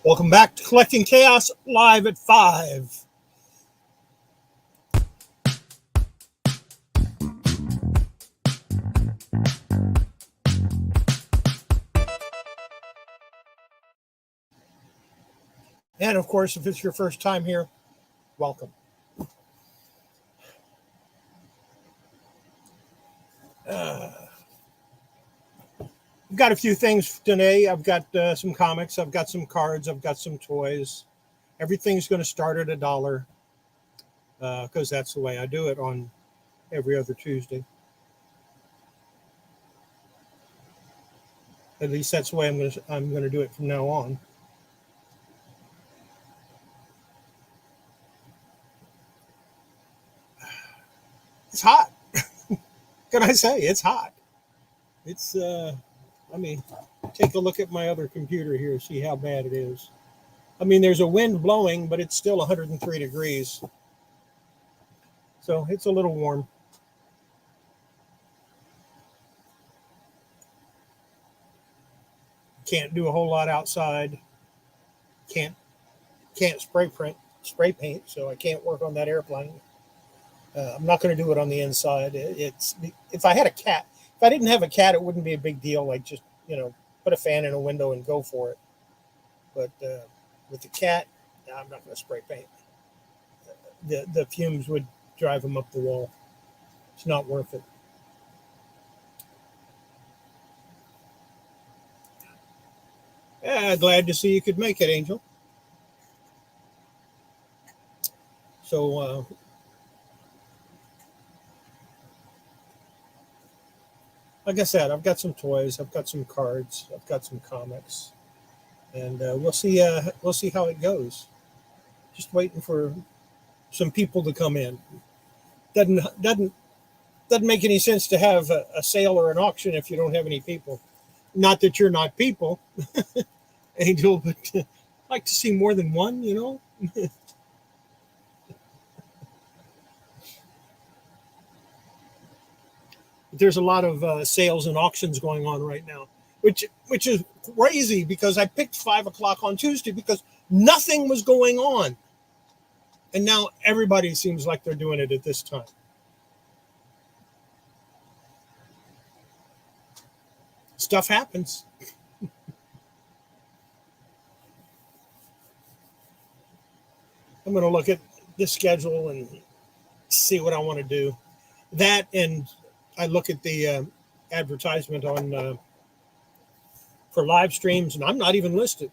Welcome back to Collecting Chaos live at 5. And of course, if it's your first time here, welcome. I've got a few things today. I've got some comics, I've got some cards, I've got some toys. Everything's going to start at $1 because that's the way I do it on every other Tuesday. At least that's the way I'm going to do it from now on. It's hot. Can I say it's hot? It's let me take a look at my other computer here, see how bad it is. I mean, there's a wind blowing, but it's still 103 degrees. So it's a little warm. Can't do a whole lot outside. Can't spray paint, so I can't work on that airplane. I'm not going to do it on the inside. It's if I had a cat, if I didn't have a cat, it wouldn't be a big deal. Like just put a fan in a window and go for it. But with the cat, I'm not going to spray paint. The fumes would drive him up the wall. It's not worth it. Yeah, glad to see you could make it, Angel. So like I said, I've got some toys, I've got some cards, I've got some comics, and we'll see how it goes. Just waiting for some people to come in. Doesn't make any sense to have a sale or an auction if you don't have any people. Not that you're not people, Angel, but I'd like to see more than one. There's a lot of sales and auctions going on right now, which is crazy because I picked 5 o'clock on Tuesday because nothing was going on. And now everybody seems like they're doing it at this time. Stuff happens. I'm going to look at the schedule and see what I want to do. That, and I look at the advertisement on for live streams, and I'm not even listed.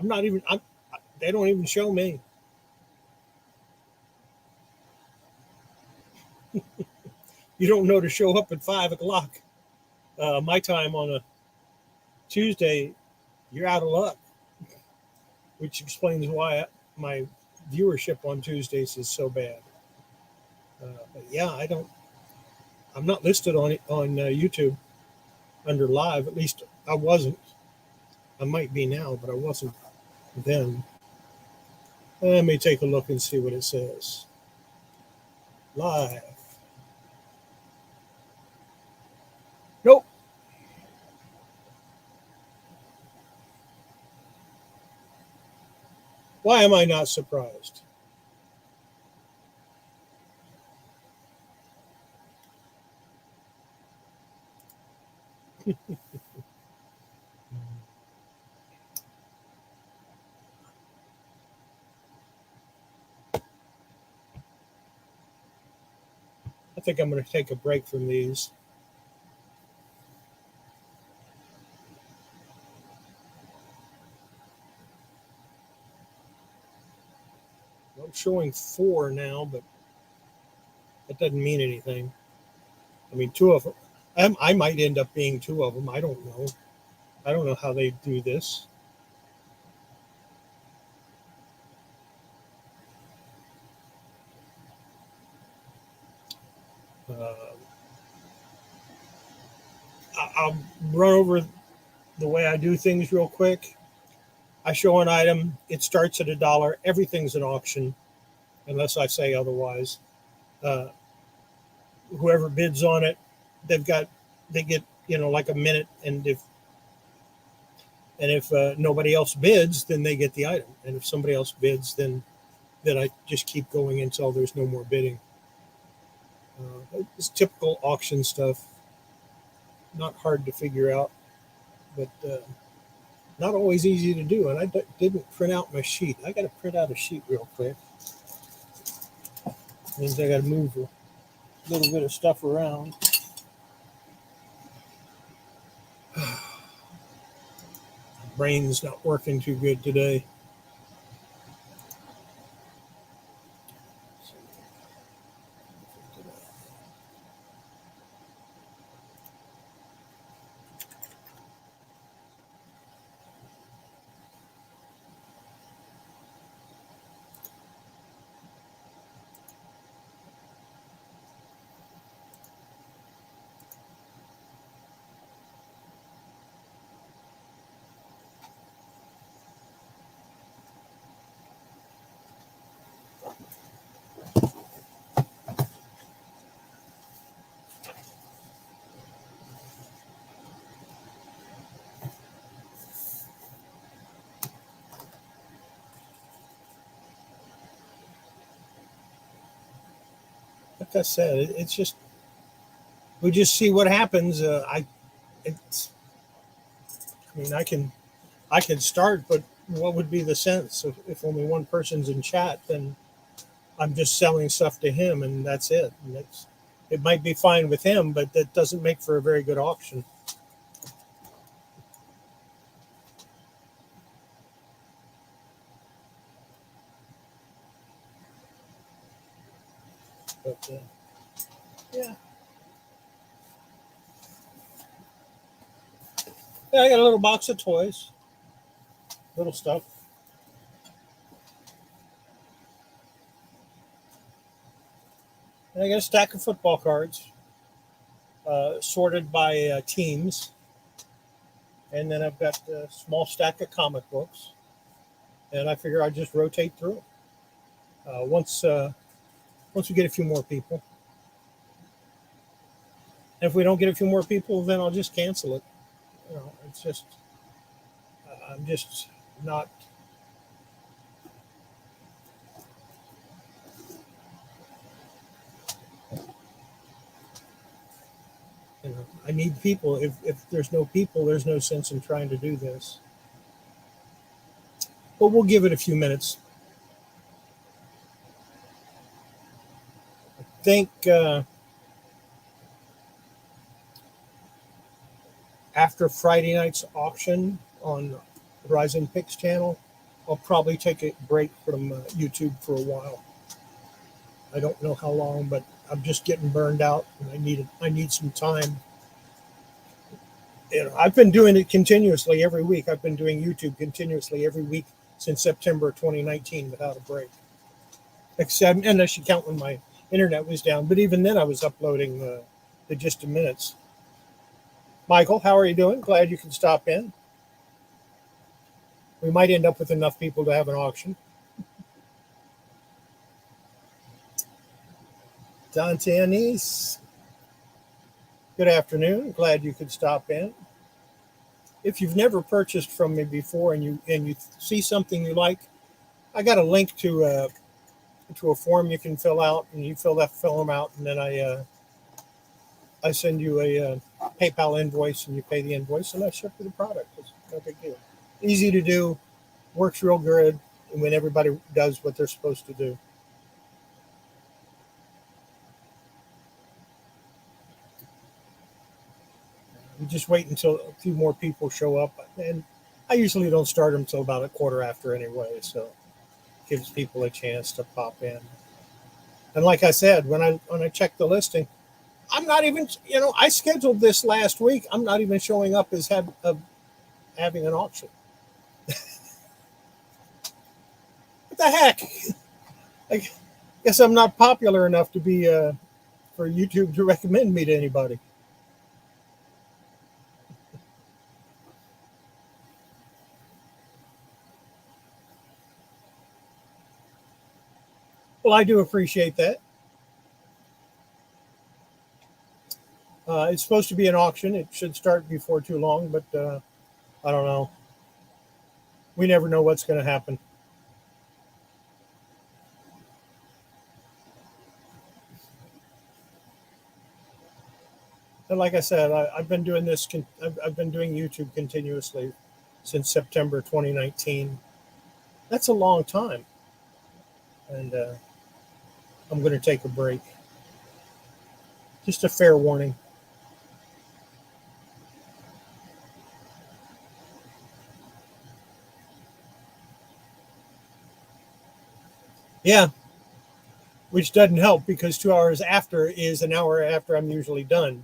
They don't even show me. You don't know to show up at 5 o'clock my time on a Tuesday. You're out of luck, which explains why my viewership on Tuesdays is so bad. But yeah, I'm not listed on YouTube under live. At least I wasn't. I might be now, but I wasn't then. Let me take a look and see what it says. Live. Nope. Why am I not surprised? I think I'm going to take a break from these. I'm showing 4 now, but that doesn't mean anything. I mean, 2 of them. I might end up being 2 of them. I don't know. I don't know how they do this. I'll run over the way I do things real quick. I show an item. It starts at $1. Everything's an auction, unless I say otherwise. Whoever bids on it, they get like a minute, and And if nobody else bids, then they get the item. And if somebody else bids, then I just keep going until there's no more bidding. It's typical auction stuff. Not hard to figure out, but not always easy to do. And I didn't print out my sheet. I got to print out a sheet real quick. Means I got to move a little bit of stuff around. Brain's not working too good today. Like I said, it's just we just see what happens. It's, I mean, I can start, but what would be the sense if only one person's in chat? Then I'm just selling stuff to him, and that's it. And it might be fine with him, but that doesn't make for a very good auction. But yeah. Yeah, I got a little box of toys, little stuff. And I got a stack of football cards, sorted by teams. And then I've got a small stack of comic books. And I figure I'd just rotate through. Once we get a few more people. And if we don't get a few more people, then I'll just cancel it. You know, it's just, I'm just not. You know, I need people. If there's no people, there's no sense in trying to do this. But we'll give it a few minutes. I think after Friday night's auction on Horizon Picks channel, I'll probably take a break from YouTube for a while. I don't know how long, but I'm just getting burned out, and I need some time. You know, I've been doing it continuously every week. I've been doing YouTube continuously every week since September 2019 without a break. Except, unless you count when my internet was down. But even then, I was uploading the Just a Minutes. Michael, how are you doing? Glad you could stop in. We might end up with enough people to have an auction. Dante Anise, good afternoon. Glad you could stop in. If you've never purchased from me before and you see something you like, I got a link to a form you can fill out, and you fill them out, and then I send you a PayPal invoice, and you pay the invoice, and I ship you the product. It's no big deal. Easy to do, works real good, and when everybody does what they're supposed to do. You just wait until a few more people show up, and I usually don't start them until about a quarter after anyway, so it gives people a chance to pop in. And like I said, when I check the listing, I'm not even, I scheduled this last week. I'm not even showing up as having an auction. What the heck? I guess I'm not popular enough to be for YouTube to recommend me to anybody. Well, I do appreciate that. It's supposed to be an auction. It should start before too long, but I don't know. We never know what's going to happen. And like I said, I've been doing this. I've been doing YouTube continuously since September 2019. That's a long time, and I'm going to take a break. Just a fair warning. Yeah, which doesn't help because 2 hours after is an hour after I'm usually done.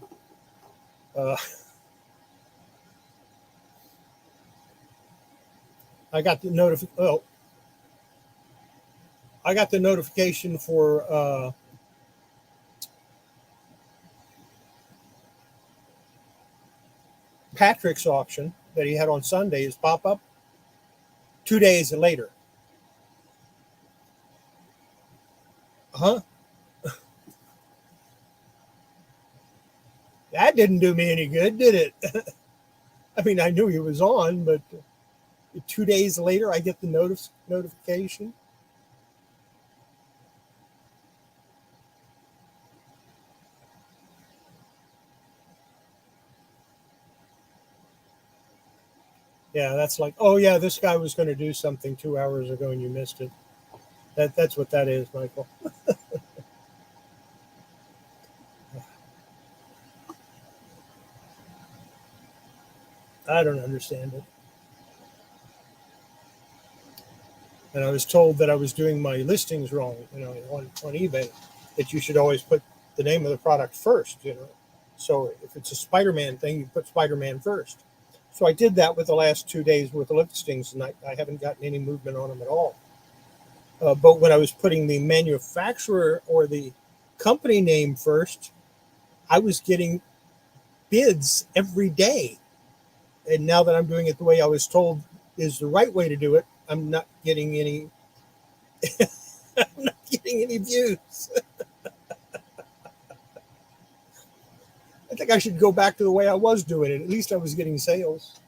Uh, I got the I got the notification for Patrick's auction that he had on Sundays pop up 2 days later. Huh? That didn't do me any good, did it? I mean, I knew he was on, but 2 days later, I get the notification. Yeah, that's like, oh yeah, this guy was going to do something 2 hours ago and you missed it. That's what that is, Michael. I don't understand it. And I was told that I was doing my listings wrong, on eBay, that you should always put the name of the product first. So if it's a Spider-Man thing, you put Spider-Man first. So I did that with the last 2 days worth of listings, and I haven't gotten any movement on them at all. But when I was putting the manufacturer or the company name first, I was getting bids every day. And now that I'm doing it the way I was told is the right way to do it, I'm not getting any. I'm not getting any views. I think I should go back to the way I was doing it. At least I was getting sales.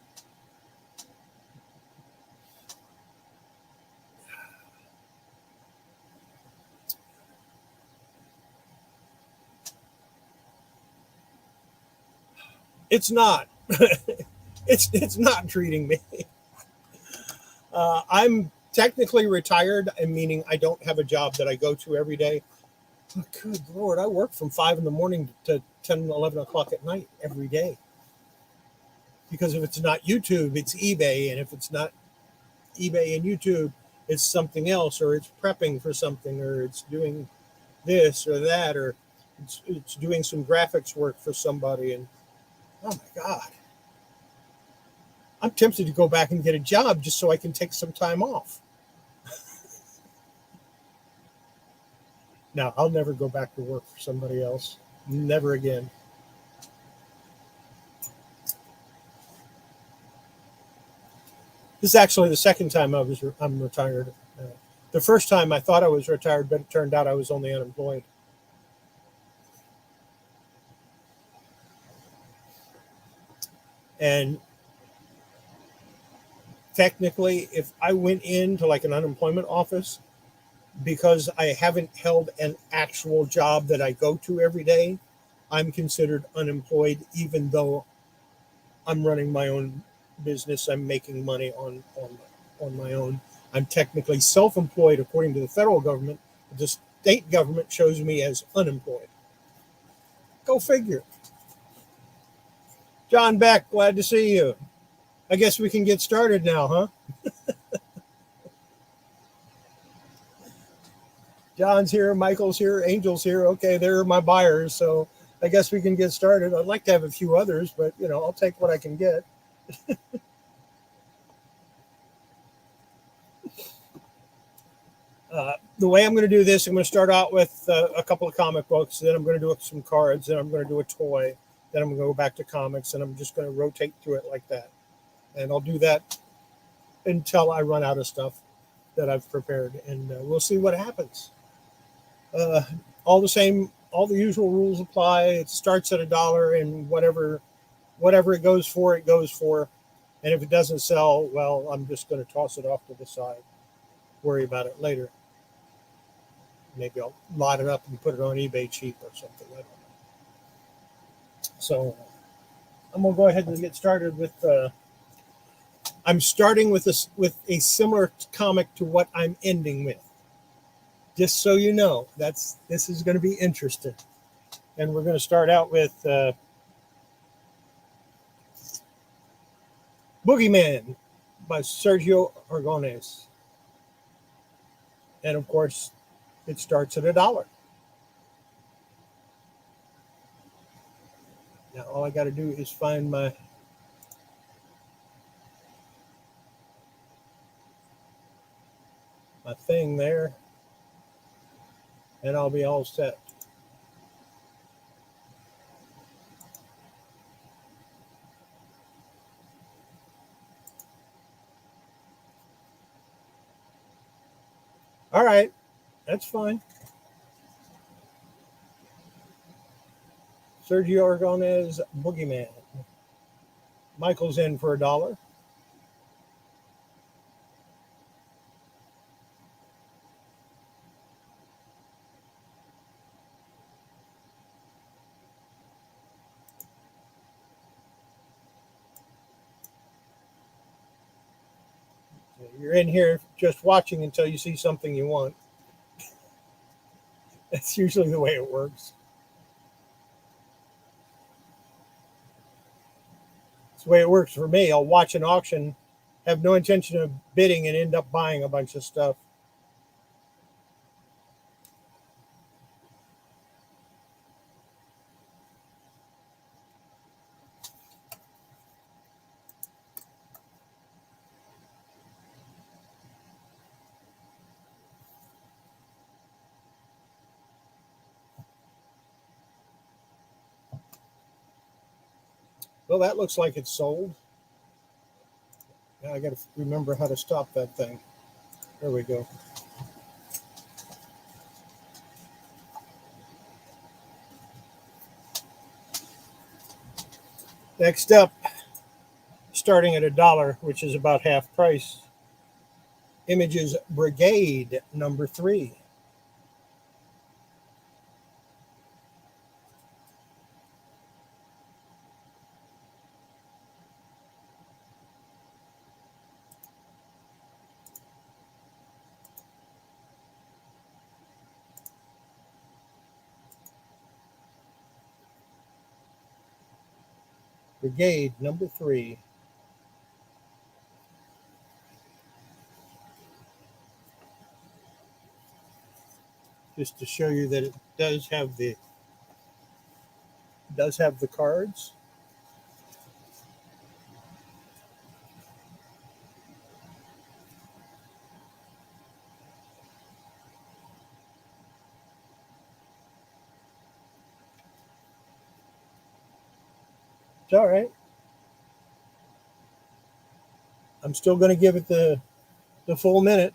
It's not. It's not treating me. I'm technically retired, meaning I don't have a job that I go to every day. But good Lord, I work from 5 in the morning to 10, 11 o'clock at night every day. Because if it's not YouTube, it's eBay. And if it's not eBay and YouTube, it's something else, or it's prepping for something, or it's doing this or that, or it's doing some graphics work for somebody. And oh my God, I'm tempted to go back and get a job just so I can take some time off. No, I'll never go back to work for somebody else. Never again. This is actually the second time I'm retired. The first time I thought I was retired, but it turned out I was only unemployed. And technically, if I went into like an unemployment office, because I haven't held an actual job that I go to every day, I'm considered unemployed, even though I'm running my own business. I'm making money on my own. I'm technically self-employed according to the federal government. The state government shows me as unemployed. Go figure. John Beck, glad to see you. I guess we can get started now, huh? John's here, Michael's here, Angel's here. Okay, they're my buyers, so I guess we can get started. I'd like to have a few others, but I'll take what I can get. The way I'm going to do this, I'm going to start out with a couple of comic books, then I'm going to do some cards, then I'm going to do a toy, then I'm going to go back to comics, and I'm just going to rotate through it like that. And I'll do that until I run out of stuff that I've prepared, and we'll see what happens. All the usual rules apply. It starts at $1, and whatever it goes for, it goes for. And if it doesn't sell, well, I'm just going to toss it off to the side. Worry about it later. Maybe I'll lot it up and put it on eBay cheap or something. I don't know. So I'm going to go ahead and get started with. I'm starting with a similar comic to what I'm ending with. Just so you know, this is going to be interesting. And we're going to start out with Boogeyman by Sergio Orgones. And of course, it starts at $1. Now, all I got to do is find my thing there, and I'll be all set. All right, that's fine. Sergio Orgones, Boogeyman. Michael's in for $1. You're in here just watching until you see something you want. That's usually the way it works. It's the way it works for me. I'll watch an auction, have no intention of bidding, and end up buying a bunch of stuff. Well, that looks like it's sold. Now I got to remember how to stop that thing. There we go. Next up, starting at $1, which is about half price, Images Brigade number 3. Brigade number 3. Just to show you that it does have the cards. It's all right. I'm still going to give it the full minute.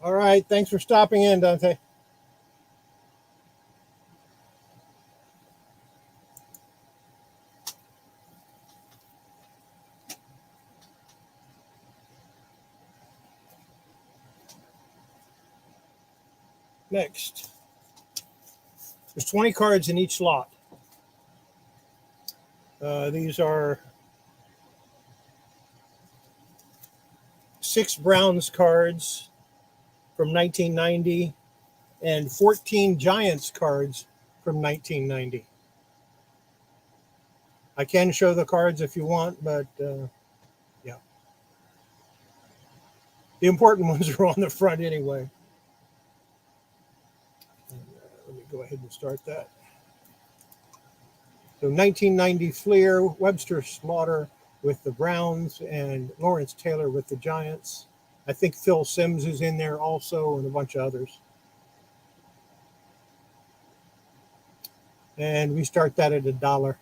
All right. Thanks for stopping in, Dante. Next. There's 20 cards in each lot. These are 6 Browns cards from 1990 and 14 Giants cards from 1990. I can show the cards if you want, but yeah. The important ones are on the front anyway. Let me go ahead and start that. So 1990 Flir, Webster Slaughter with the Browns, and Lawrence Taylor with the Giants. I think Phil Simms is in there also, and a bunch of others. And we start that at $1.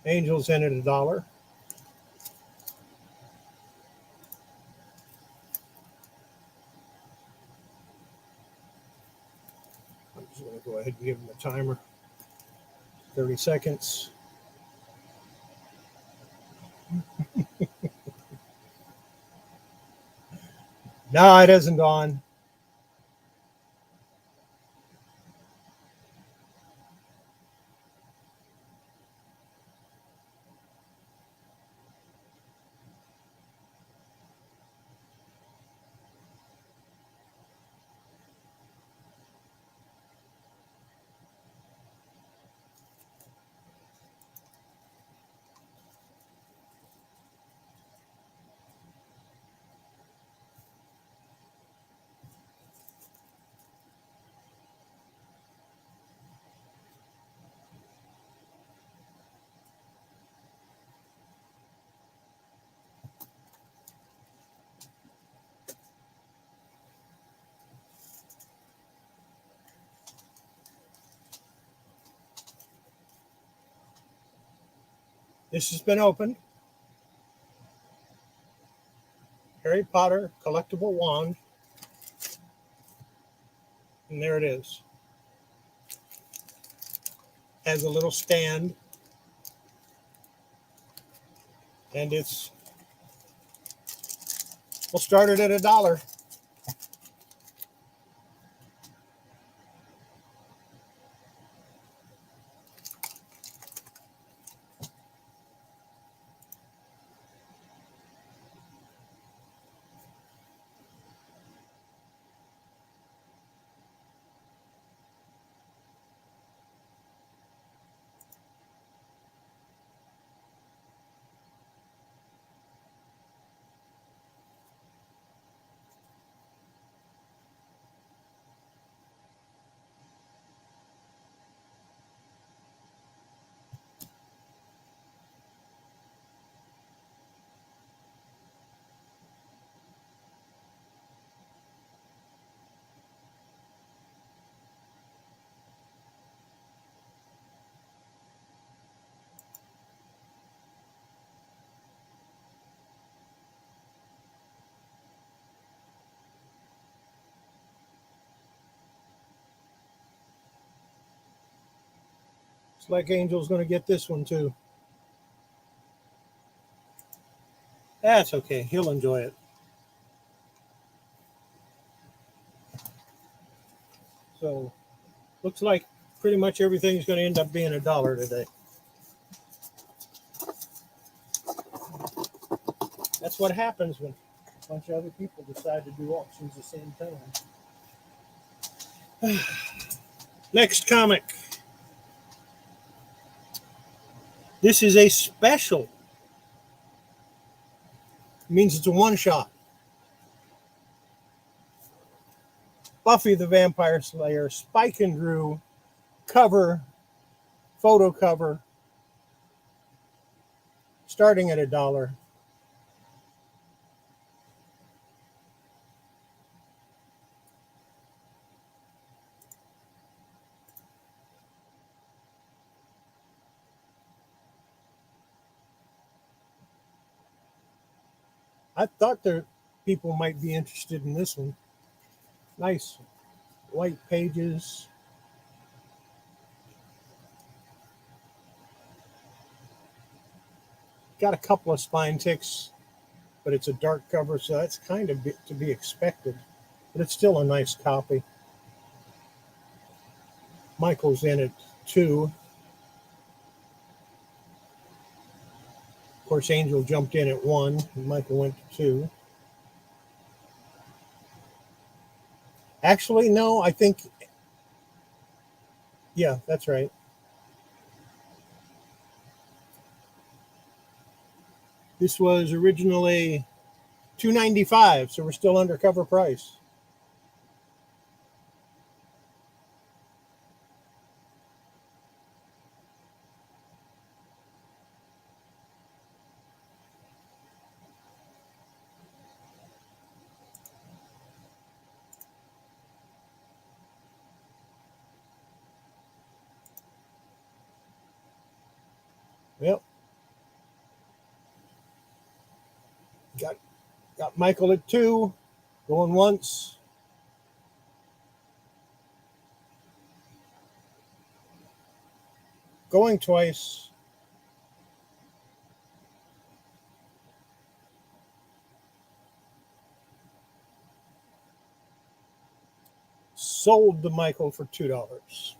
Angels in at $1. I'm just going to go ahead and give them a timer. 30 seconds. No, it hasn't gone. This has been opened. Harry Potter collectible wand. And there it is. Has a little stand. And we'll start it at $1. It's like Angel's going to get this one too. That's okay. He'll enjoy it. So, looks like pretty much everything's going to end up being $1 today. That's what happens when a bunch of other people decide to do auctions at the same time. Next comic. This is a special. It means it's a one-shot. Buffy the Vampire Slayer, Spike and Drew, cover, photo cover, starting at $1. I thought there people might be interested in this one. Nice white pages. Got a couple of spine ticks, but it's a dark cover, so that's kind of to be expected. But it's still a nice copy. Michael's in it too. Of course, Angel jumped in at 1, and Michael went to 2. Actually, no, I think, yeah, that's right. This was originally $2.95, so we're still under cover price. Yep, Got Michael at 2, going once. Going twice. Sold to Michael for $2.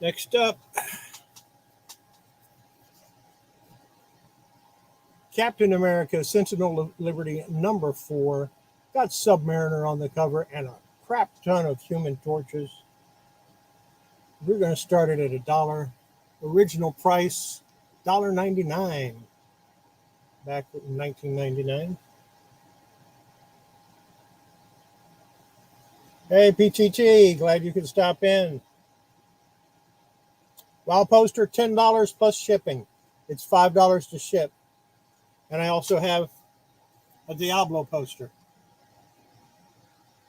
Next up, Captain America Sentinel of Liberty number 4. Got Submariner on the cover and a crap ton of Human Torches. We're going to start it at $1. Original price $1.99 back in 1999. Hey, PTT, glad you could stop in. Wow poster, $10 plus shipping. It's $5 to ship. And I also have a Diablo poster.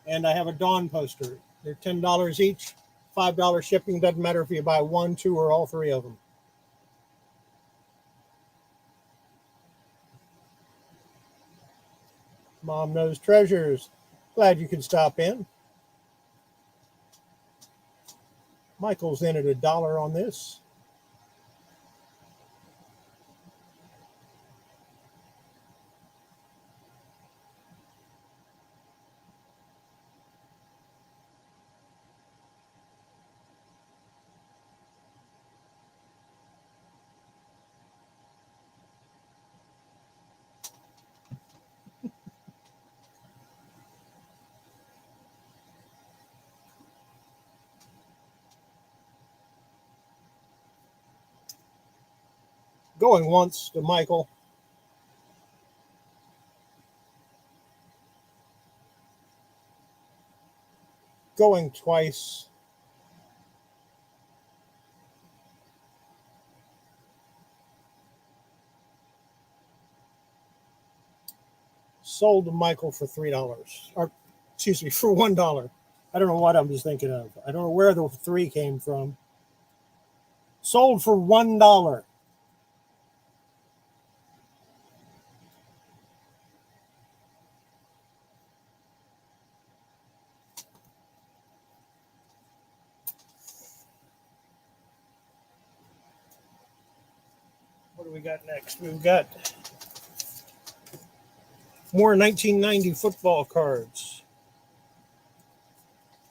And I have a Dawn poster. They're $10 each, $5 shipping. Doesn't matter if you buy 1, 2, or all 3 of them. Mom Knows Treasures. Glad you could stop in. Michael's in at $1 on this. Going once to Michael. Going twice. Sold to Michael for $3. Or, excuse me, for $1. I don't know what I was thinking of. I don't know where the 3 came from. Sold for $1. What do we got next? We've got more 1990 football cards.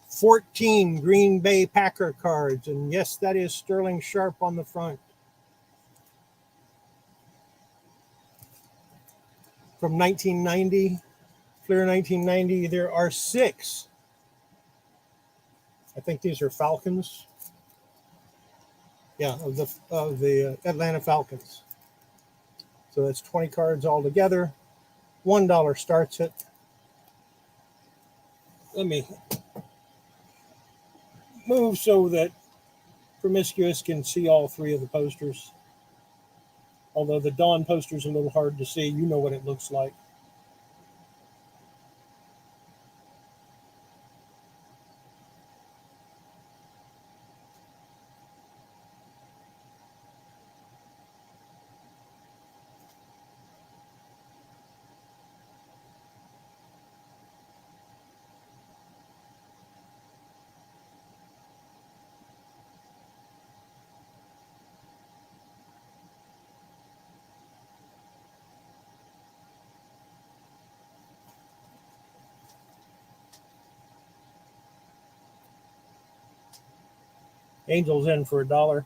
14 Green Bay Packer cards. And yes, that is Sterling Sharp on the front. From 1990, Flir 1990, there are 6. I think these are Falcons. Yeah, of the Atlanta Falcons. So that's 20 cards altogether. $1 starts it. Let me move so that Promiscuous can see all 3 of the posters. Although the Dawn poster's a little hard to see. You know what it looks like. Angel's in for $1.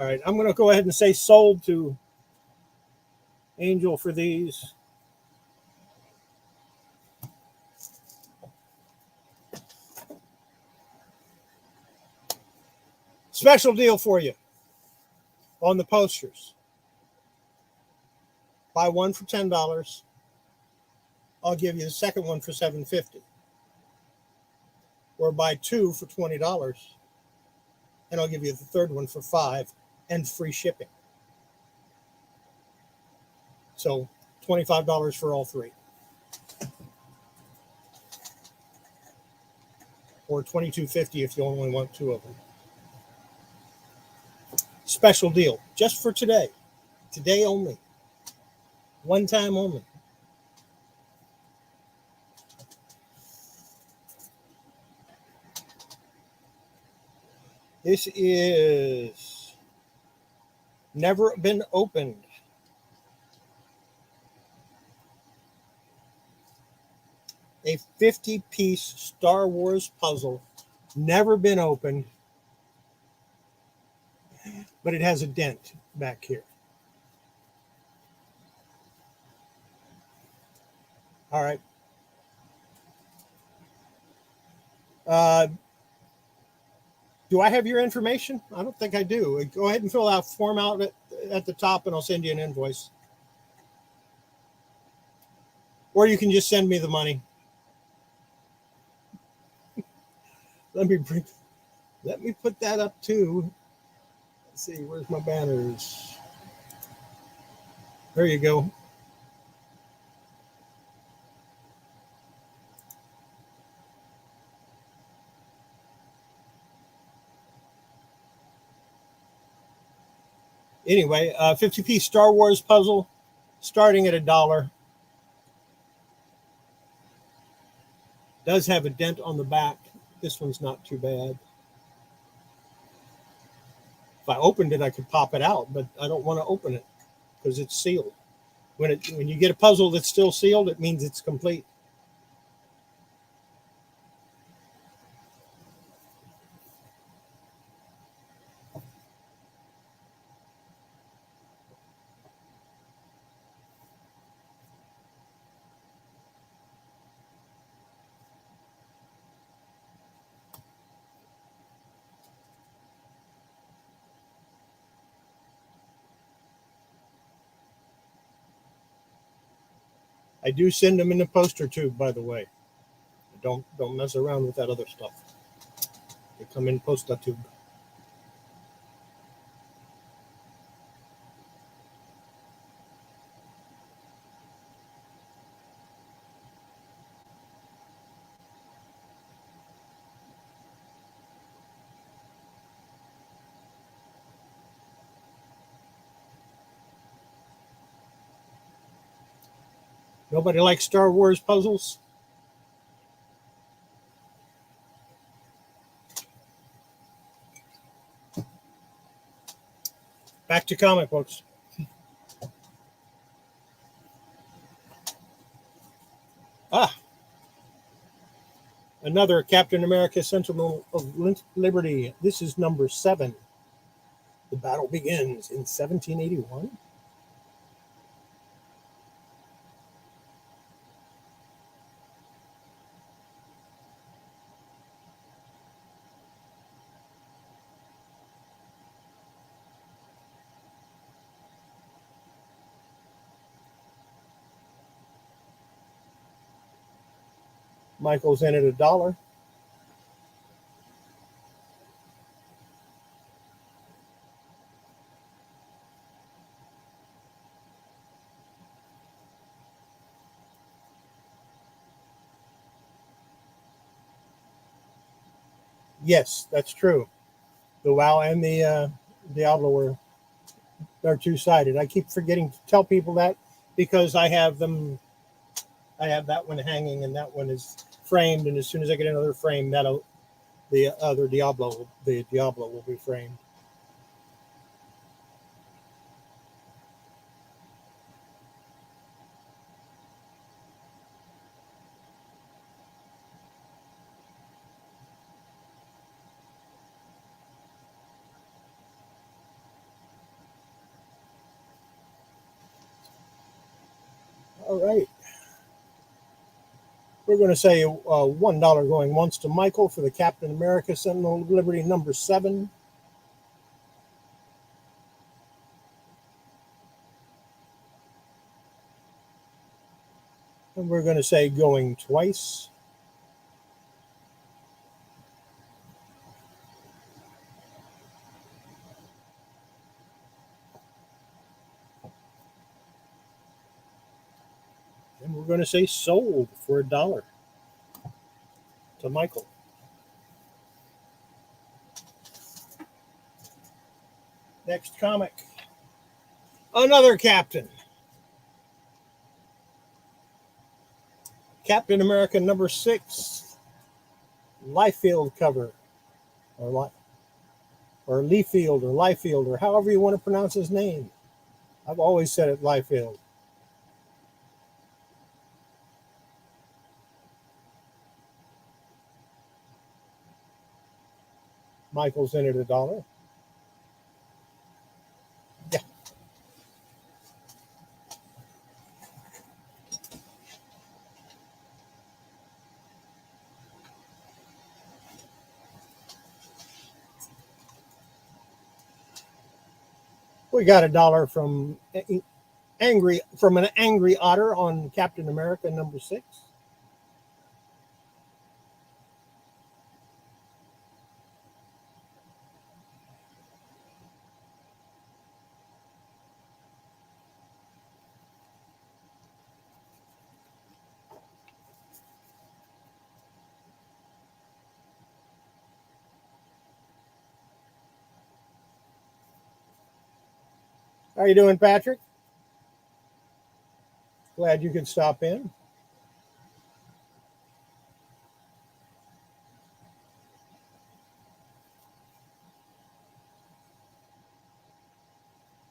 All right, I'm going to go ahead and say sold to Angel for these. Special deal for you on the posters. Buy one for $10. I'll give you the second one for $7.50. Or buy two for $20, and I'll give you the third one for $5 and free shipping. So $25 for all three. Or $22.50 if you only want two of them. Special deal, just for today. Today only. One time only. This is never been opened. A 50-piece Star Wars puzzle, never been opened, but it has a dent back here. All right. Do I have your information? I don't think I do. Go ahead and fill out form out at the top, and I'll send you an invoice. Or you can just send me the money. Let me put that up too. Let's see, where's my banners? There you go. Anyway, 50-piece Star Wars puzzle, starting at $1. Does have a dent on the back. This one's not too bad. If I opened it, I could pop it out, but I don't want to open it because it's sealed. When you get a puzzle that's still sealed, it means it's complete. I do send them in the poster tube, by the way. Don't mess around with that other stuff. They come in poster tube. Nobody likes Star Wars puzzles? Back to comic books. Another Captain America Sentinel of Liberty. This is number 7. The battle begins in 1781. Michael's in at $1. Yes, that's true. The WoW and the Diablo are two-sided. I keep forgetting to tell people that because I have them. I have that one hanging, and that one is framed. And as soon as I get another frame, the other Diablo will be framed. All right. We're going to say $1 going once to Michael for the Captain America Sentinel of Liberty number 7. And we're going to say going twice. And we're going to say sold for $1 to Michael. Next comic. Another Captain. Captain America number 6. Liefeld cover. Or Liefeld or Liefeld or however you want to pronounce his name. I've always said it Liefeld. Michael's in at $1. Yeah. We got $1 from an angry otter on Captain America number 6. How you doing, Patrick? Glad you could stop in.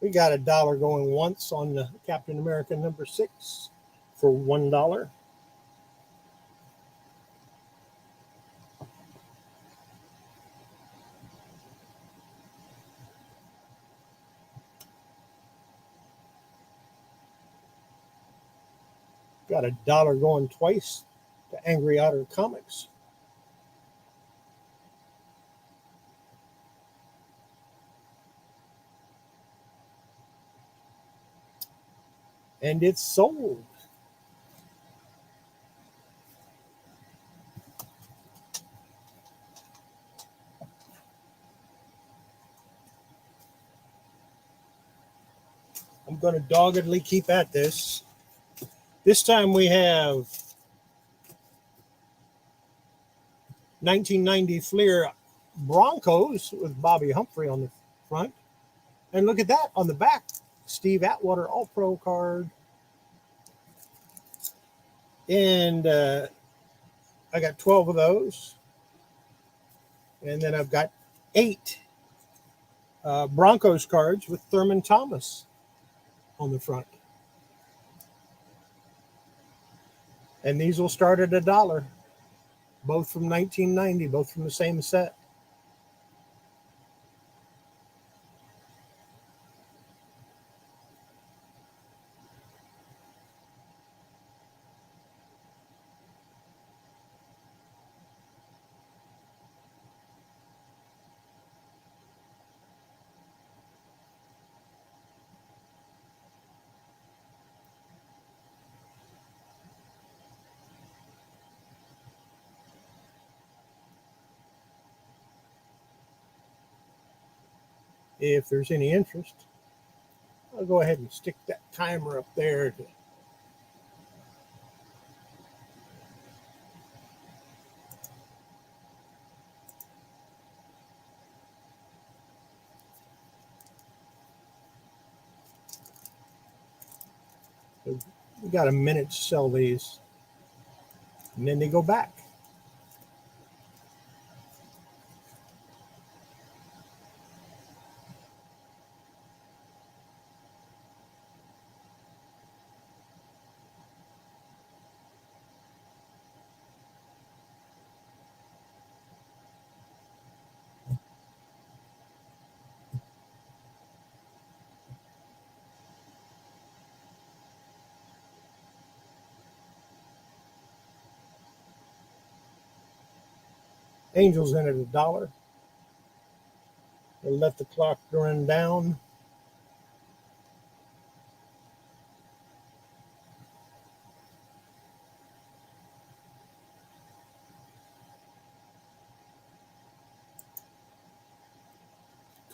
We got $1 going once on the Captain America number 6 for $1. Got $1 going twice to Angry Otter Comics. And it's sold. I'm going to doggedly keep at this. This time we have 1990 Flir Broncos with Bobby Humphrey on the front. And look at that on the back. Steve Atwater All-Pro card. And I got 12 of those. And then I've got 8 Broncos cards with Thurman Thomas on the front. And these will start at $1. Both from 1990, both from the same set. If there's any interest, I'll go ahead and stick that timer up there. We got a minute to sell these, and then they go back. Angels in at $1. We'll let the clock run down.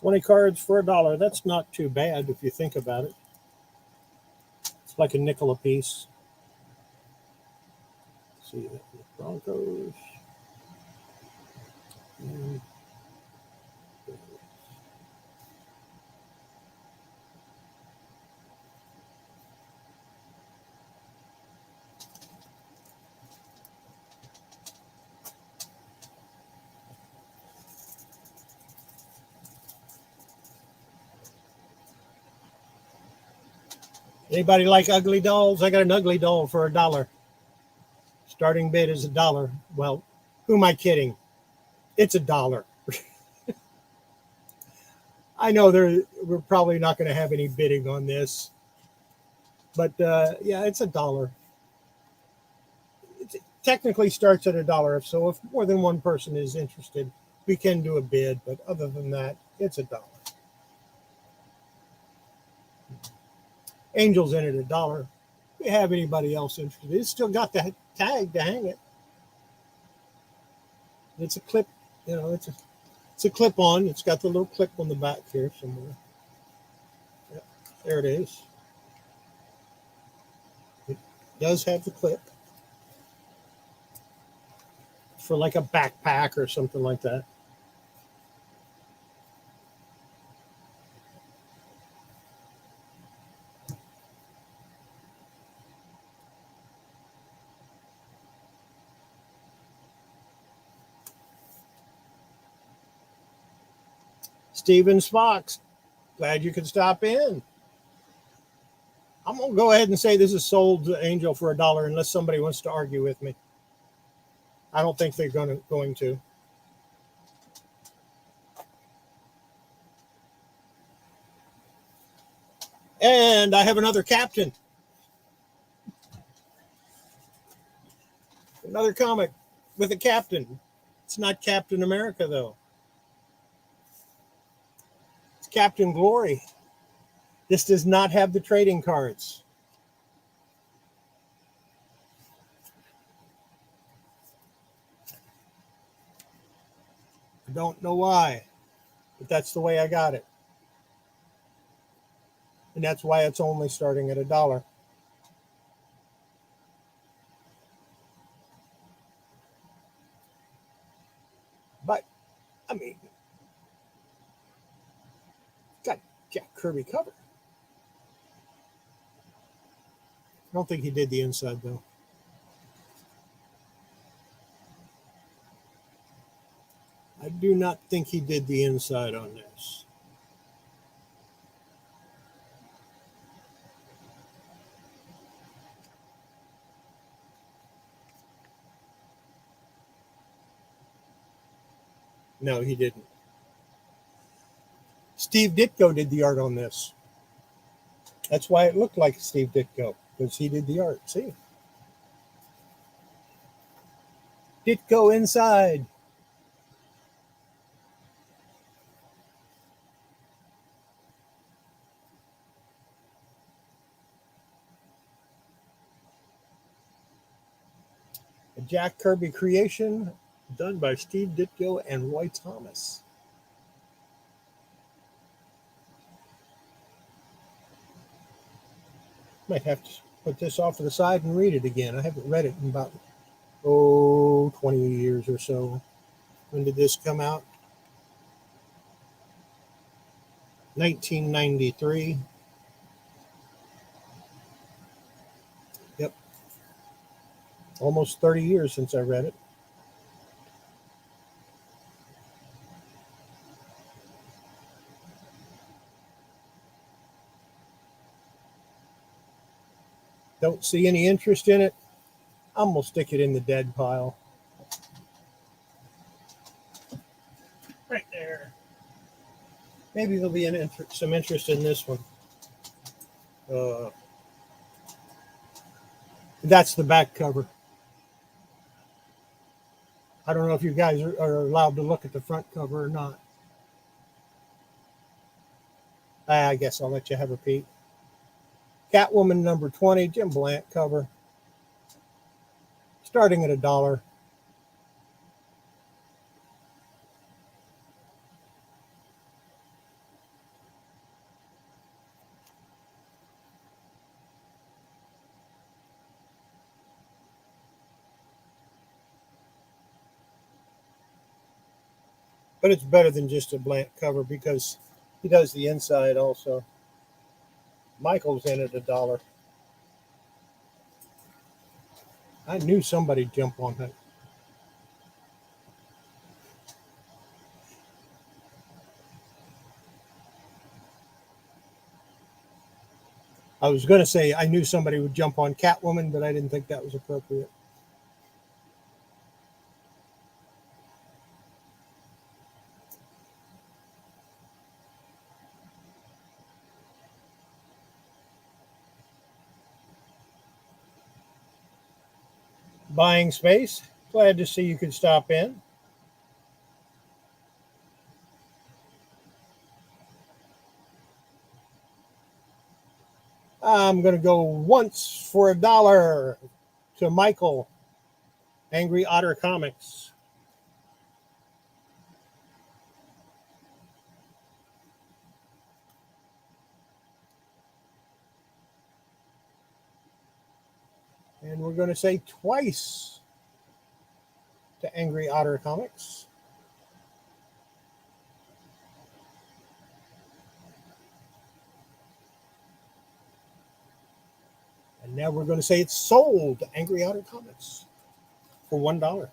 $20 cards for $1. That's not too bad if you think about it. It's like a nickel a piece. Let's see, the Broncos. And anybody like ugly dolls? I got an ugly doll for $1. Starting bid is $1. Well, who am I kidding? It's $1. I know we're probably not going to have any bidding on this, but yeah, it's $1. It technically starts at $1, so if more than one person is interested, we can do a bid. But other than that, it's $1. Angels in at $1. If we have anybody else interested, it's still got the tag to hang it. It's a clip, it's a clip on. It's got the little clip on the back here somewhere. Yep, there it is. It does have the clip for like a backpack or something like that. Stevens Fox, glad you could stop in. I'm going to go ahead and say this is sold to Angel for $1 unless somebody wants to argue with me. I don't think they're going to. And I have another captain. Another comic with a captain. It's not Captain America, though. It's Captain Glory. This does not have the trading cards. I don't know why, but that's the way I got it. And that's why it's only starting at $1. But, I mean, got Jack Kirby cover. I don't think he did the inside, though. I do not think he did the inside on this. No, he didn't. Steve Ditko did the art on this. That's why it looked like Steve Ditko, because he did the art. See? Ditko inside. A Jack Kirby creation done by Steve Ditko and Roy Thomas. Might have to put this off to the side and read it again. I haven't read it in about 20 years or so. When did this come out? 1993. Yep. Almost 30 years since I read it. Don't see any interest in it. I'm going to stick it in the dead pile. Right there. Maybe there'll be some interest in this one. That's the back cover. I don't know if you guys are allowed to look at the front cover or not. I guess I'll let you have a peek. Catwoman number 20, Jim Blant cover. Starting at $1. But it's better than just a Blant cover because he does the inside also. Michael's in at $1. I knew somebody'd jump on that. I was going to say I knew somebody would jump on Catwoman, but I didn't think that was appropriate. Buying space. Glad to see you could stop in. I'm going to go once for $1 to Michael, Angry Otter Comics. And we're going to say twice to Angry Otter Comics. And now we're going to say it's sold to Angry Otter Comics for $1.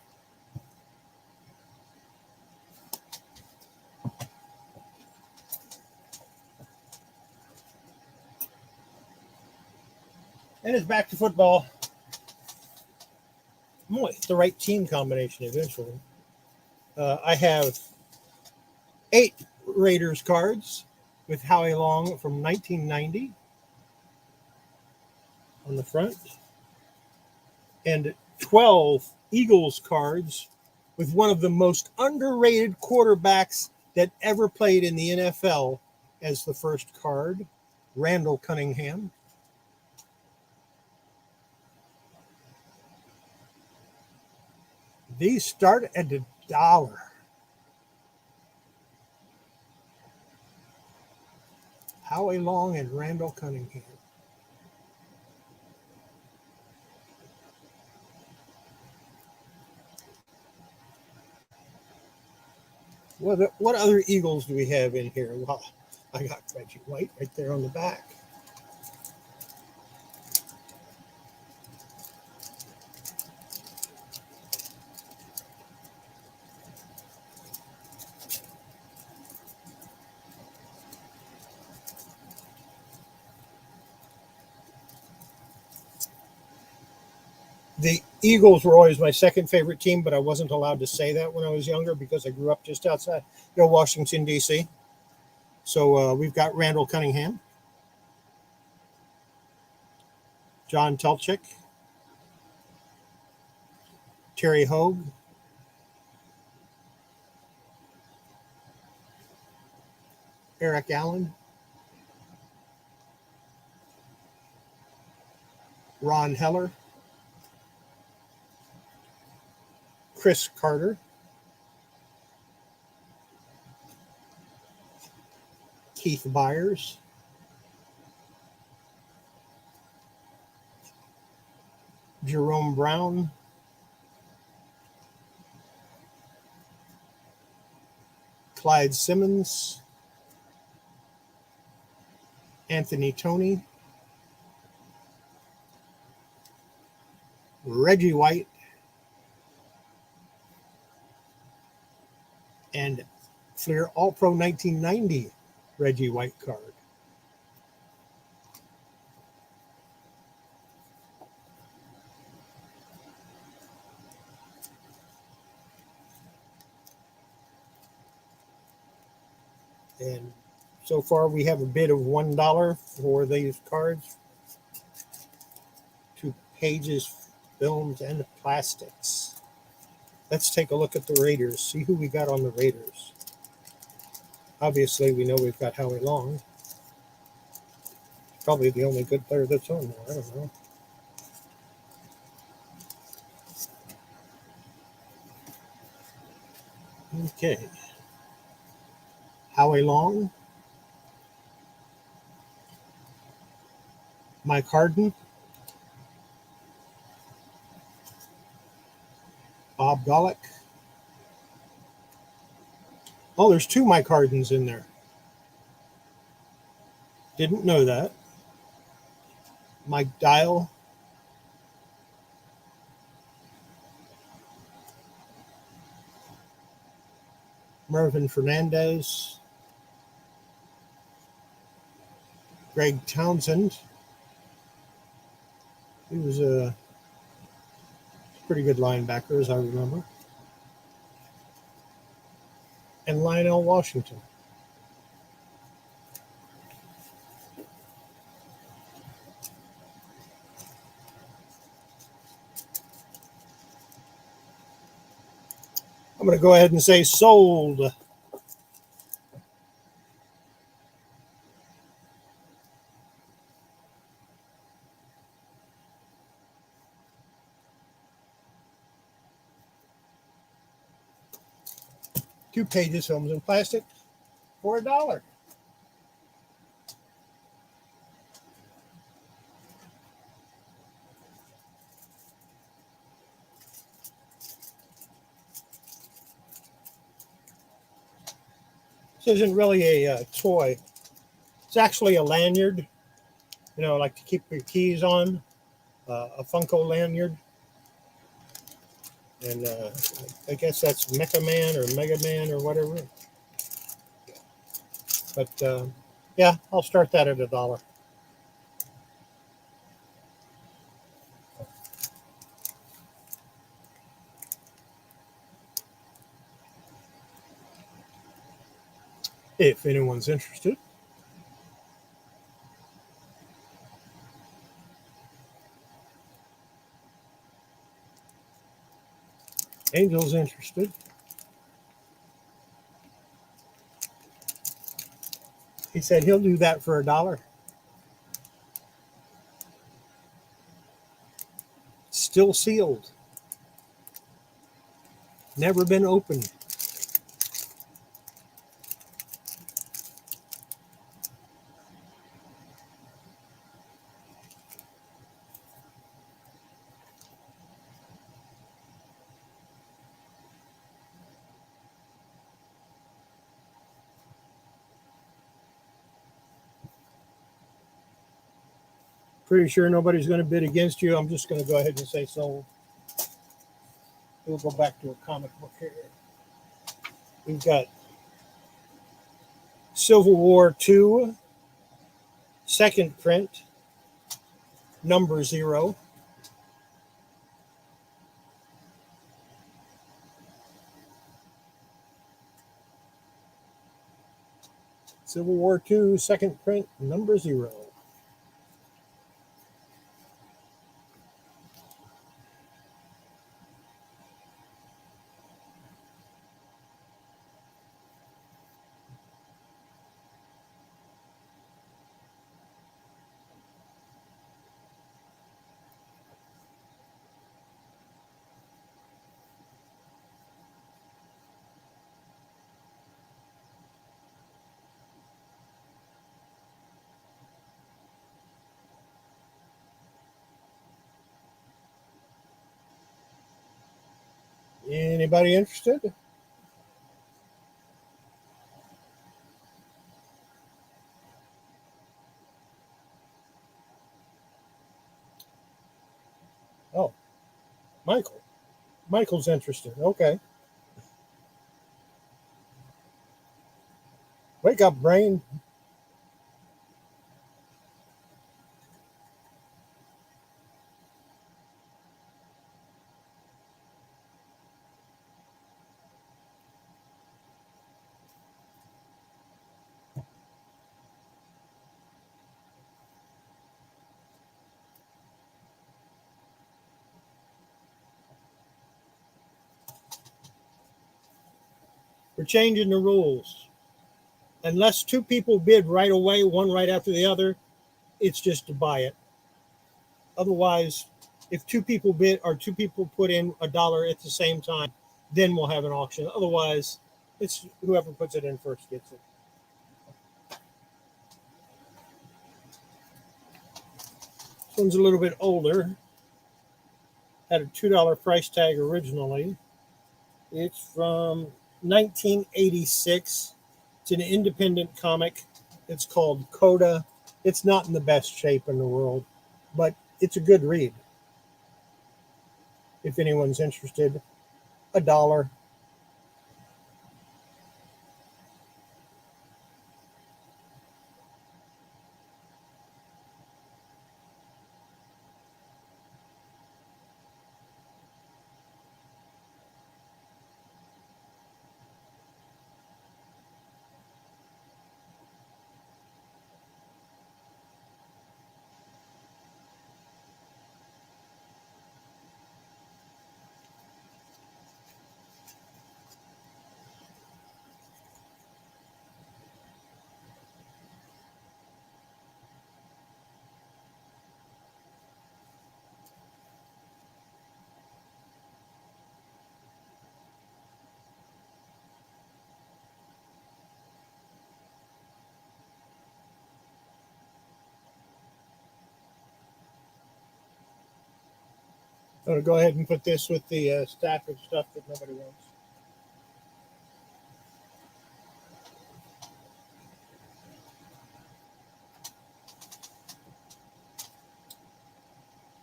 And it's back to football. I'm going to hit the right team combination eventually. I have 8 Raiders cards with Howie Long from 1990 on the front, and 12 Eagles cards with one of the most underrated quarterbacks that ever played in the NFL as the first card, Randall Cunningham. These start at $1. Howie Long and Randall Cunningham. What other Eagles do we have in here? Well, I got Reggie White right there on the back. The Eagles were always my second favorite team, but I wasn't allowed to say that when I was younger because I grew up just outside Washington, D.C. So we've got Randall Cunningham, John Telchik, Terry Hogue, Eric Allen, Ron Heller, Chris Carter, Keith Byers, Jerome Brown, Clyde Simmons, Anthony Toney, Reggie White, and Flir All-Pro 1990 Reggie White card. And so far we have a bid of $1 for these cards. 2 pages, films, and plastics. Let's take a look at the Raiders. See who we got on the Raiders. Obviously, we know we've got Howie Long. Probably the only good player that's on there. I don't know. Okay. Howie Long. Mike Harden. Bob Golick. Oh, there's 2 Mike Hardens in there. Didn't know that. Mike Dial. Mervin Fernandez. Greg Townsend. He was a pretty good linebacker, as I remember. And Lionel Washington. I'm going to go ahead and say sold. Two pages, films in plastic, for $1. This isn't really a toy. It's actually a lanyard, like to keep your keys on, a Funko lanyard. And I guess that's Mecha Man or Mega Man or whatever. But yeah, I'll start that at $1. If anyone's interested. Angel's interested. He said he'll do that for $1. Still sealed. Never been opened. Pretty sure nobody's going to bid against you. I'm just going to go ahead and say sold. We'll go back to a comic book here. We've got Civil War II, second print, number 0. Civil War II, second print, number 0. Anybody interested? Oh, Michael. Michael's interested. Okay. Wake up, brain. We're changing the rules. Unless two people bid right away, one right after the other, it's just to buy it. Otherwise, if two people bid or two people put in $1 at the same time, then we'll have an auction. Otherwise, it's whoever puts it in first gets it. This one's a little bit older. Had a $2 price tag originally. It's from 1986. It's an independent comic. It's called Coda. It's not in the best shape in the world, but it's a good read. If anyone's interested, $1. I'm going to go ahead and put this with the stack of stuff that nobody wants.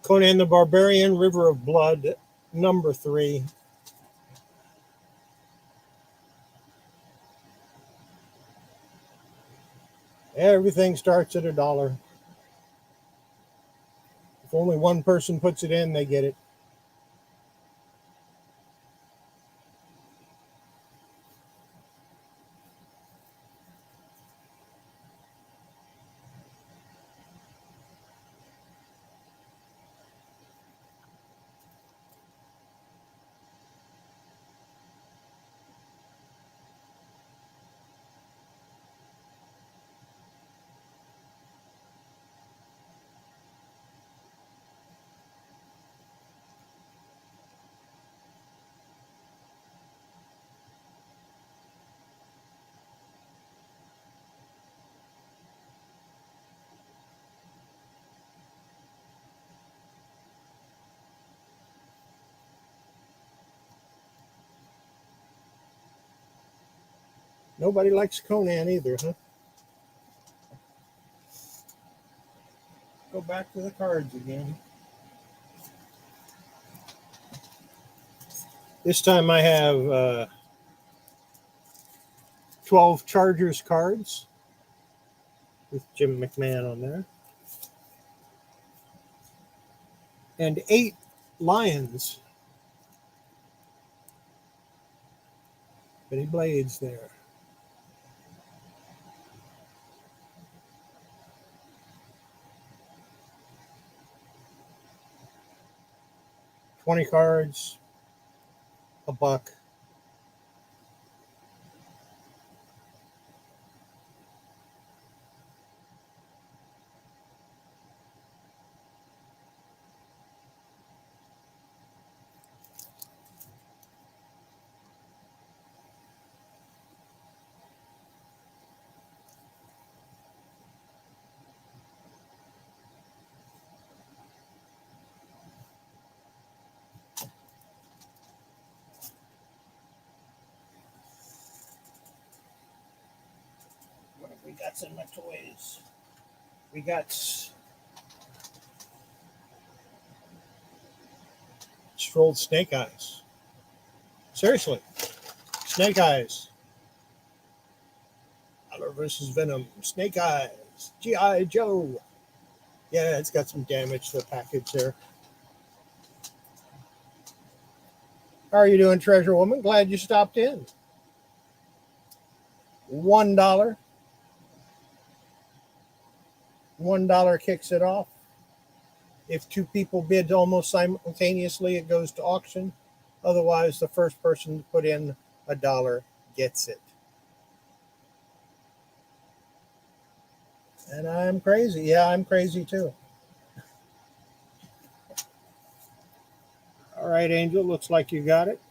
Conan the Barbarian, River of Blood, number 3. Everything starts at $1. If only one person puts it in, they get it. Nobody likes Conan either, huh? Go back to the cards again. This time I have 12 Chargers cards with Jim McMahon on there. And 8 Lions. Benny Blades there. $20 cards, $1. What have we got in my toys? We got Strolled Snake Eyes. Seriously, Snake Eyes. Valor versus Venom. Snake Eyes. G.I. Joe. Yeah, it's got some damage to the package there. How are you doing, Treasure Woman? Glad you stopped in. $1. $1 kicks it off. If 2 people bid almost simultaneously, it goes to auction. Otherwise, the first person to put in $1 gets it. And I'm crazy. Yeah, I'm crazy too. All right, Angel, looks like you got it.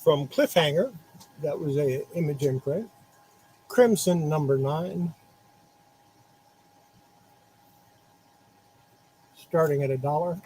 From Cliffhanger, that was a image imprint. Crimson number 9, starting at $1.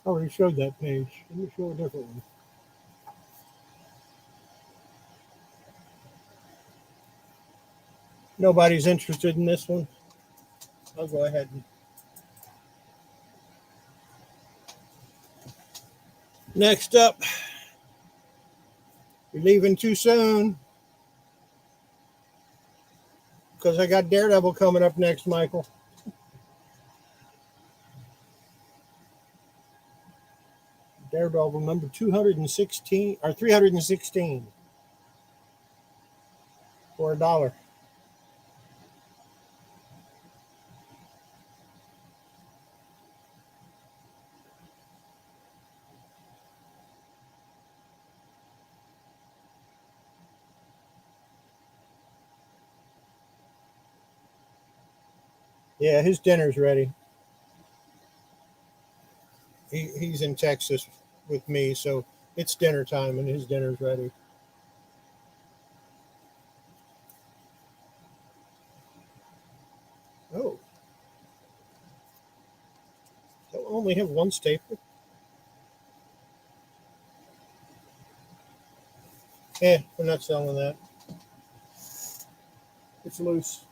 I already showed that page. Let me show a different one. Nobody's interested in this one. I'll go ahead and. Next up, you're leaving too soon because I got Daredevil coming up next, Michael. Daredevil number 216 or 316 for $1. Yeah, his dinner's ready. He's in Texas with me, so it's dinner time and his dinner's ready. Oh, they'll only have one stapler. We're not selling that. It's loose.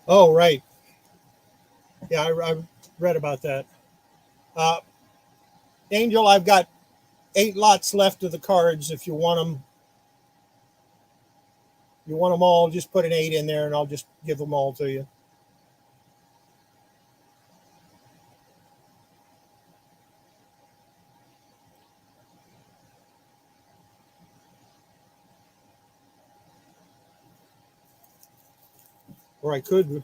Oh, right. Yeah, I read about that. Uh, Angel, I've got 8 lots left of the cards. If you want them all, just put an 8 in there and I'll just give them all to you. Or I could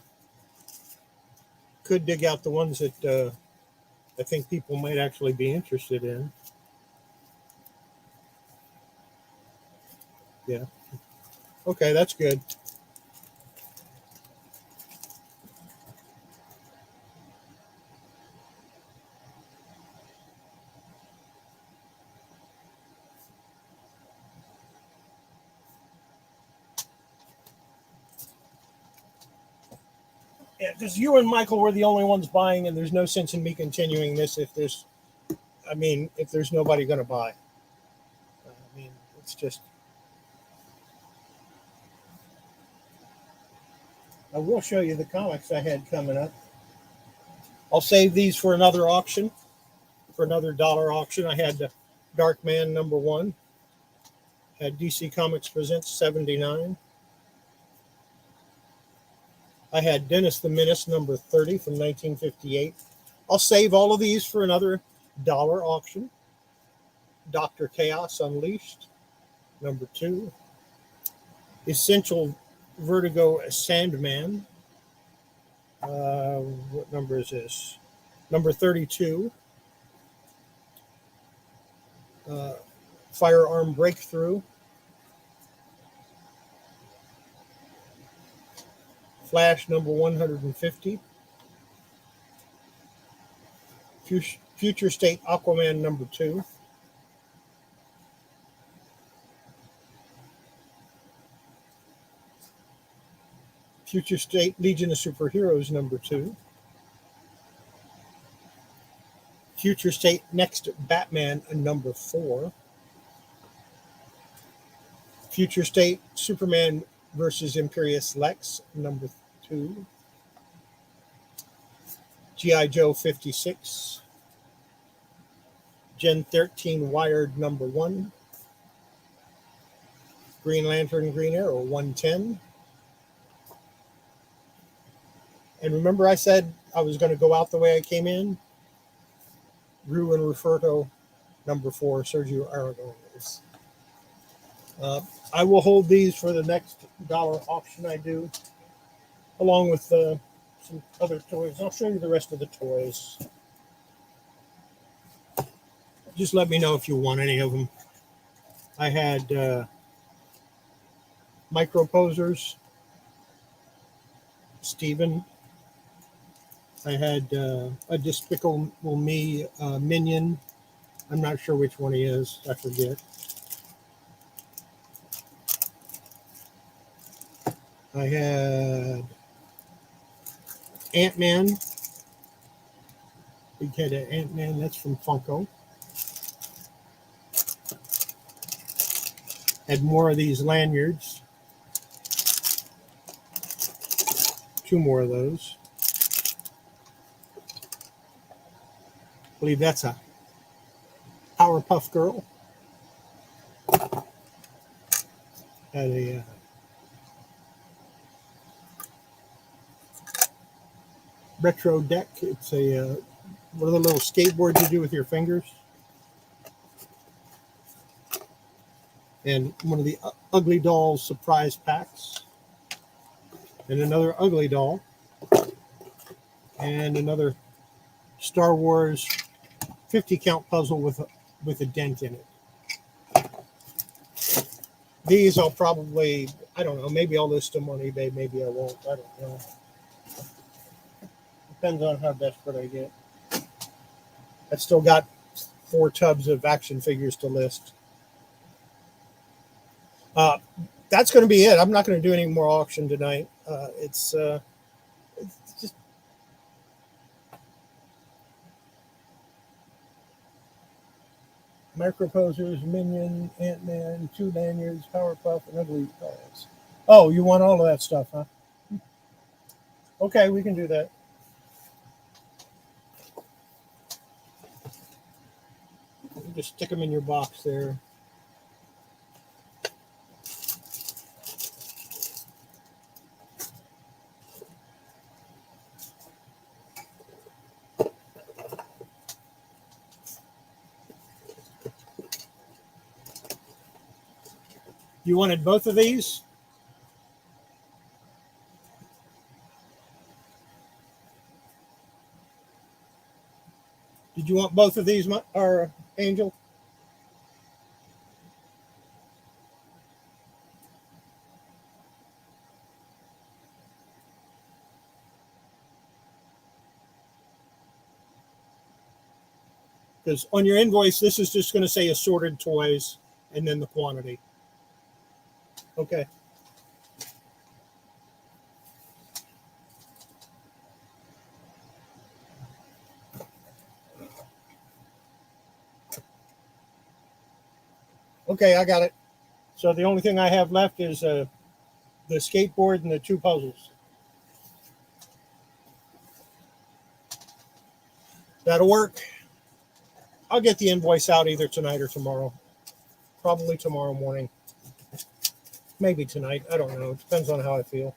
dig out the ones that I think people might actually be interested in. Yeah. Okay, that's good. Yeah, because you and Michael were the only ones buying, and there's no sense in me continuing this if there's nobody going to buy. I mean, it's just. I will show you the comics I had coming up. I'll save these for another auction, for another dollar auction. I had Darkman number 1. Had DC Comics Presents 79. I had Dennis the Menace number 30 from 1958. I'll save all of these for another dollar auction. Dr. Chaos Unleashed number 2. Essential Vertigo Sandman. What number is this? Number 32. Firearm Breakthrough. Flash number 150. Future State Aquaman number 2. Future State Legion of Superheroes number 2. Future State Next Batman number 4. Future State Superman versus Imperious Lex number 2. G.I. Joe 56. Gen 13 Wired number 1. Green Lantern Green Arrow 110. And remember I said I was going to go out the way I came in? Rue and Ruferto number 4, Sergio Orgones. I will hold these for the next dollar auction I do, along with some other toys. I'll show you the rest of the toys. Just let me know if you want any of them. I had Micro Posers, Steven. I had a Despicable Me minion. I'm not sure which one he is. I forget. I had Ant-Man. Big head of Ant-Man. That's from Funko. Had more of these lanyards. 2 more of those. I believe that's a Powerpuff Girl. Had a retro deck. It's a one of the little skateboards you do with your fingers. And one of the Ugly Dolls surprise packs. And another Ugly Doll. And another Star Wars 50 count puzzle with a dent in it. These I'll probably, I don't know, maybe I'll list them on eBay, maybe I won't, I don't know. Depends on how desperate I get. I've still got 4 tubs of action figures to list. That's going to be it. I'm not going to do any more auction tonight. It's just Microposers, Minion, Ant-Man, 2 lanyards, Powerpuff, and Ugly Dolls. Oh, you want all of that stuff, huh? Okay, we can do that. You just stick them in your box there. You wanted both of these? Did you want both of these, or Angel? Because on your invoice, this is just going to say assorted toys and then the quantity. Okay. Okay, I got it. So the only thing I have left is the skateboard and the 2 puzzles. That'll work. I'll get the invoice out either tonight or tomorrow. Probably tomorrow morning. Maybe tonight. I don't know. It depends on how I feel.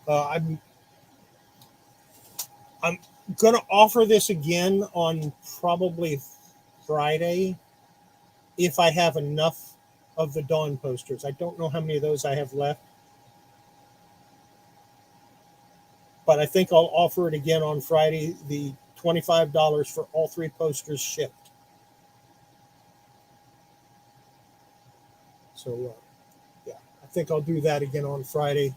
I'm going to offer this again on probably Friday. if I have enough of the Dawn posters. I don't know how many of those I have left, but I think I'll offer it again on Friday, the $25 for all 3 posters shipped. So, yeah, I think I'll do that again on Friday.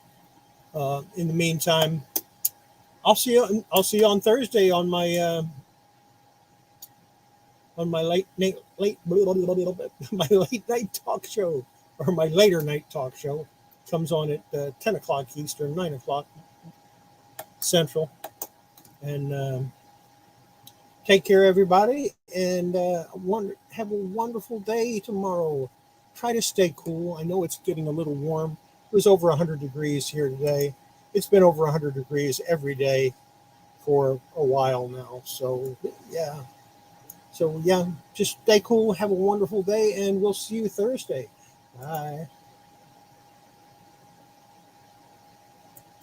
In the meantime, I'll see you. I'll see you on Thursday on my my late night talk show, or my later night talk show. Comes on at 10 o'clock Eastern, 9 o'clock Central. And take care, everybody, and have a wonderful day tomorrow. Try to stay cool. I know it's getting a little warm. It was over 100 degrees here today. It's been over 100 degrees every day for a while now. So, yeah. So, yeah, just stay cool. Have a wonderful day, and we'll see you Thursday. Bye.